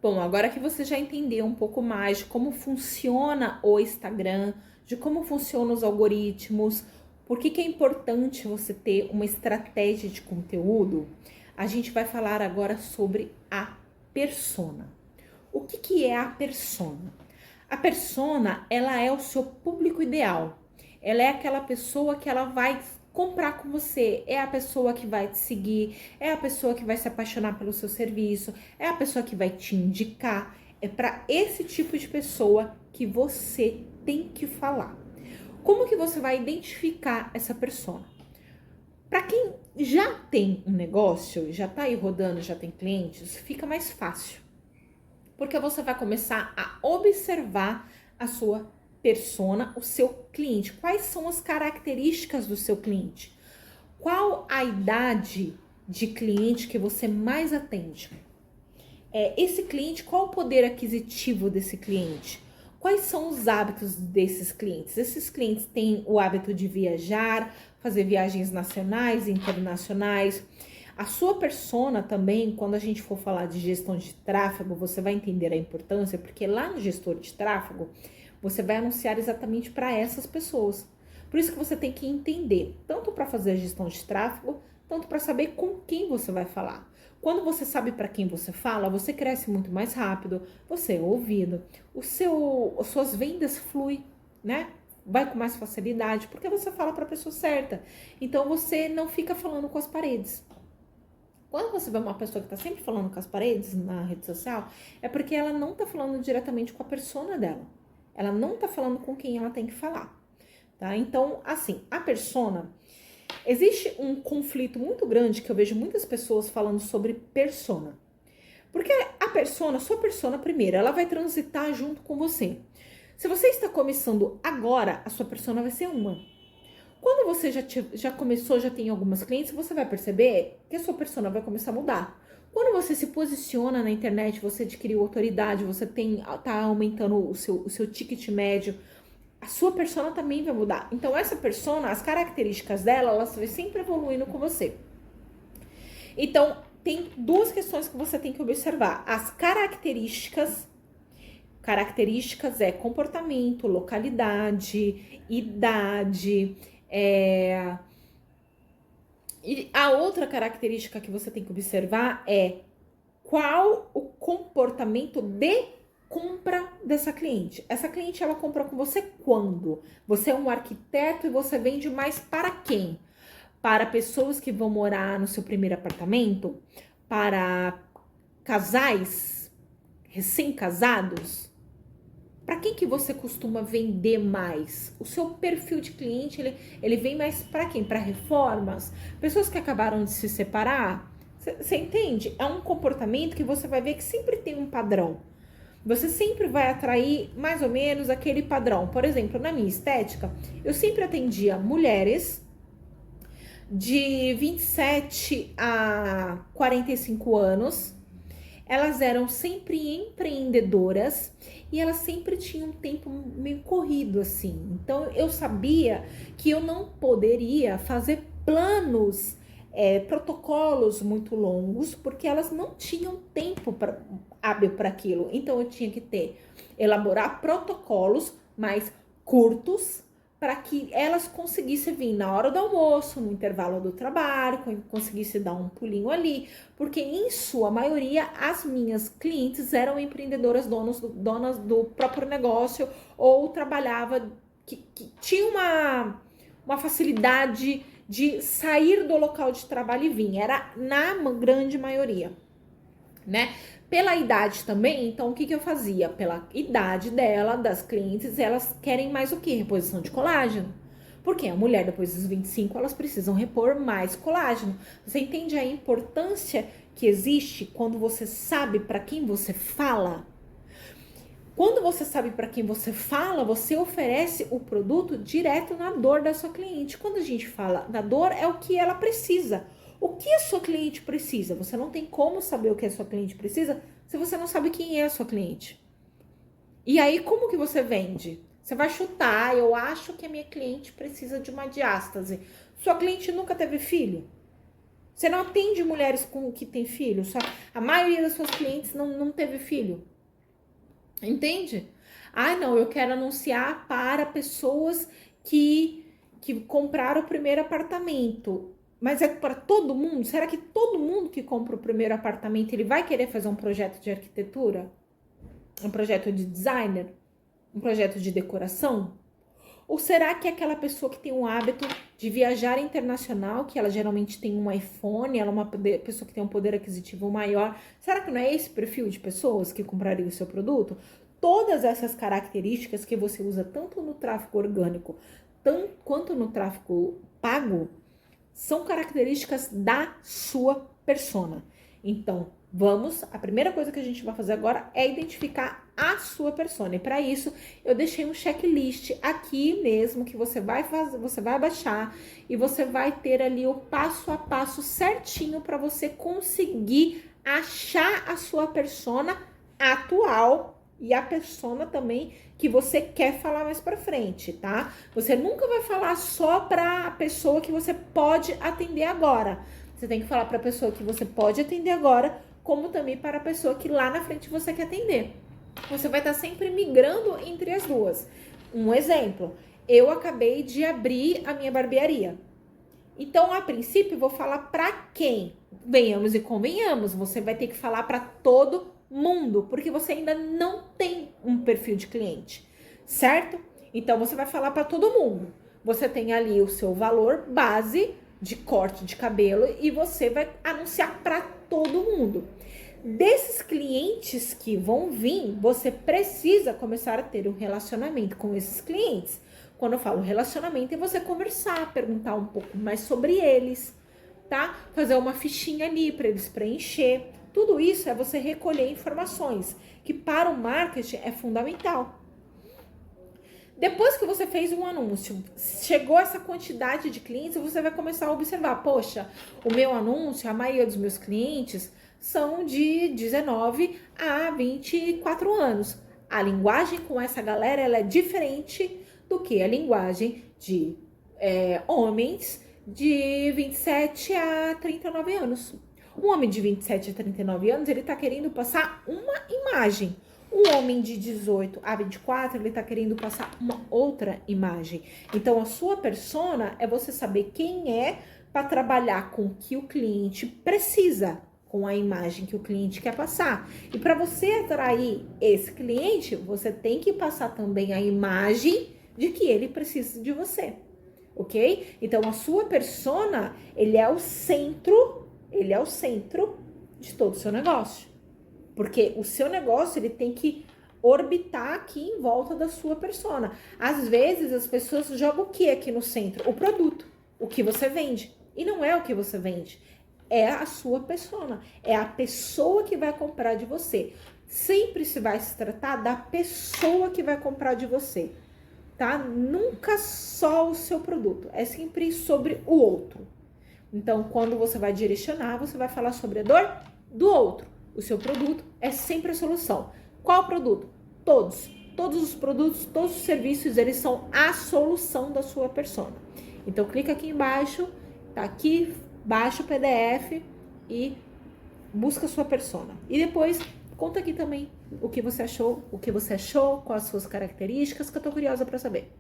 Bom, agora que você já entendeu um pouco mais de como funciona o Instagram, de como funcionam os algoritmos, por que é importante você ter uma estratégia de conteúdo, a gente vai falar agora sobre a persona. O que é a persona? A persona, ela é o seu público ideal. Ela é aquela pessoa que ela vai comprar com você, é a pessoa que vai te seguir, é a pessoa que vai se apaixonar pelo seu serviço, é a pessoa que vai te indicar. É para esse tipo de pessoa que você tem que falar. Como que você vai identificar essa persona? Para quem já tem um negócio, já tá aí rodando, já tem clientes, fica mais fácil. Porque você vai começar a observar a sua persona, o seu cliente. Quais são as características do seu cliente? Qual a idade de cliente que você mais atende? Esse cliente, qual o poder aquisitivo desse cliente? Quais são os hábitos desses clientes? Esses clientes têm o hábito de viajar, fazer viagens nacionais e internacionais. A sua persona também, quando a gente for falar de gestão de tráfego, você vai entender a importância, porque lá no gestor de tráfego, você vai anunciar exatamente para essas pessoas. Por isso que você tem que entender, tanto para fazer a gestão de tráfego, tanto para saber com quem você vai falar. Quando você sabe para quem você fala, você cresce muito mais rápido, você é ouvido, as suas vendas fluem, né? Vai com mais facilidade, porque você fala para a pessoa certa. Então você não fica falando com as paredes. Quando você vê uma pessoa que está sempre falando com as paredes na rede social, é porque ela não está falando diretamente com a persona dela. Ela não está falando com quem ela tem que falar, tá? Então, assim, a persona... Existe um conflito muito grande que eu vejo muitas pessoas falando sobre persona. Porque a persona, sua persona primeiro, ela vai transitar junto com você. Se você está começando agora, a sua persona vai ser uma. Quando você já começou, já tem algumas clientes, você vai perceber que a sua persona vai começar a mudar. Quando você se posiciona na internet, você adquiriu autoridade, você tá aumentando o seu ticket médio, a sua persona também vai mudar. Então, essa persona, as características dela, elas vão sempre evoluindo com você. Então, tem duas questões que você tem que observar. As características é comportamento, localidade, idade, E a outra característica que você tem que observar é qual o comportamento de compra dessa cliente. Essa cliente, ela compra com você quando? Você é um arquiteto e você vende mais para quem? Para pessoas que vão morar no seu primeiro apartamento? Para casais recém-casados? Para quem que você costuma vender mais? O seu perfil de cliente, ele vem mais para quem? Para reformas? Pessoas que acabaram de se separar? Você entende? É um comportamento que você vai ver que sempre tem um padrão. Você sempre vai atrair mais ou menos aquele padrão. Por exemplo, na minha estética, eu sempre atendia mulheres de 27 a 45 anos. Elas eram sempre empreendedoras e elas sempre tinham um tempo meio corrido, assim. Então, eu sabia que eu não poderia fazer planos, protocolos muito longos, porque elas não tinham tempo hábil para aquilo. Então, eu tinha que elaborar protocolos mais curtos, para que elas conseguissem vir na hora do almoço, no intervalo do trabalho, conseguissem dar um pulinho ali, porque em sua maioria as minhas clientes eram empreendedoras, donas do próprio negócio, ou trabalhava, que tinha uma facilidade de sair do local de trabalho e vir, era na grande maioria, né? Pela idade também, então o que eu fazia? Pela idade dela, das clientes, elas querem mais o que? Reposição de colágeno. Porque a mulher, depois dos 25, elas precisam repor mais colágeno. Você entende a importância que existe quando você sabe para quem você fala? Quando você sabe para quem você fala, você oferece o produto direto na dor da sua cliente. Quando a gente fala na dor, é o que ela precisa. O que a sua cliente precisa? Você não tem como saber o que a sua cliente precisa se você não sabe quem é a sua cliente. E aí, como que você vende? Você vai chutar, eu acho que a minha cliente precisa de uma diástase. Sua cliente nunca teve filho? Você não atende mulheres que têm filho, só a maioria das suas clientes não teve filho. Entende? Ah, não, eu quero anunciar para pessoas que compraram o primeiro apartamento. Mas é para todo mundo? Será que todo mundo que compra o primeiro apartamento, ele vai querer fazer um projeto de arquitetura? Um projeto de designer? Um projeto de decoração? Ou será que é aquela pessoa que tem um hábito de viajar internacional, que ela geralmente tem um iPhone, ela é uma pessoa que tem um poder aquisitivo maior? Será que não é esse perfil de pessoas que comprariam o seu produto? Todas essas características que você usa tanto no tráfego orgânico quanto no tráfego pago são características da sua persona. Então, a primeira coisa que a gente vai fazer agora é identificar a sua persona. E para isso, eu deixei um checklist aqui mesmo que você vai fazer, você vai baixar e você vai ter ali o passo a passo certinho para você conseguir achar a sua persona atual e a persona também que você quer falar mais para frente, tá? Você nunca vai falar só para a pessoa que você pode atender agora. Você tem que falar para a pessoa que você pode atender agora, como também para a pessoa que lá na frente você quer atender. Você vai estar sempre migrando entre as duas. Um exemplo, eu acabei de abrir a minha barbearia. Então, a princípio, eu vou falar para quem? Venhamos e convenhamos, você vai ter que falar para todo mundo, porque você ainda não tem um perfil de cliente, certo? Então, você vai falar para todo mundo. Você tem ali o seu valor base de corte de cabelo e você vai anunciar para todo mundo. Desses clientes que vão vir, você precisa começar a ter um relacionamento com esses clientes. Quando eu falo relacionamento, é você conversar, perguntar um pouco mais sobre eles, tá? Fazer uma fichinha ali para eles preencher. Tudo isso é você recolher informações, que para o marketing é fundamental. Depois que você fez um anúncio, chegou essa quantidade de clientes, você vai começar a observar, poxa, o meu anúncio, a maioria dos meus clientes são de 19 a 24 anos. A linguagem com essa galera, ela é diferente do que a linguagem de homens de 27 a 39 anos. Um homem de 27 a 39 anos, ele tá querendo passar uma imagem. Um homem de 18 a 24, ele tá querendo passar uma outra imagem. Então, a sua persona é você saber quem é para trabalhar com o que o cliente precisa, com a imagem que o cliente quer passar. E para você atrair esse cliente, você tem que passar também a imagem de que ele precisa de você, ok? Então, a sua persona, ele é o centro de todo o seu negócio. Porque o seu negócio, ele tem que orbitar aqui em volta da sua persona. Às vezes, as pessoas jogam o que aqui no centro? O produto, o que você vende. E não é o que você vende, é a sua persona. É a pessoa que vai comprar de você. Sempre se vai se tratar da pessoa que vai comprar de você, tá? Nunca só o seu produto, é sempre sobre o outro. Então, quando você vai direcionar, você vai falar sobre a dor do outro. O seu produto é sempre a solução. Qual produto? Todos. Todos os produtos, todos os serviços, eles são a solução da sua persona. Então, clica aqui embaixo, tá aqui, baixa o PDF e busca a sua persona. E depois, conta aqui também o que você achou, quais as suas características, que eu tô curiosa para saber.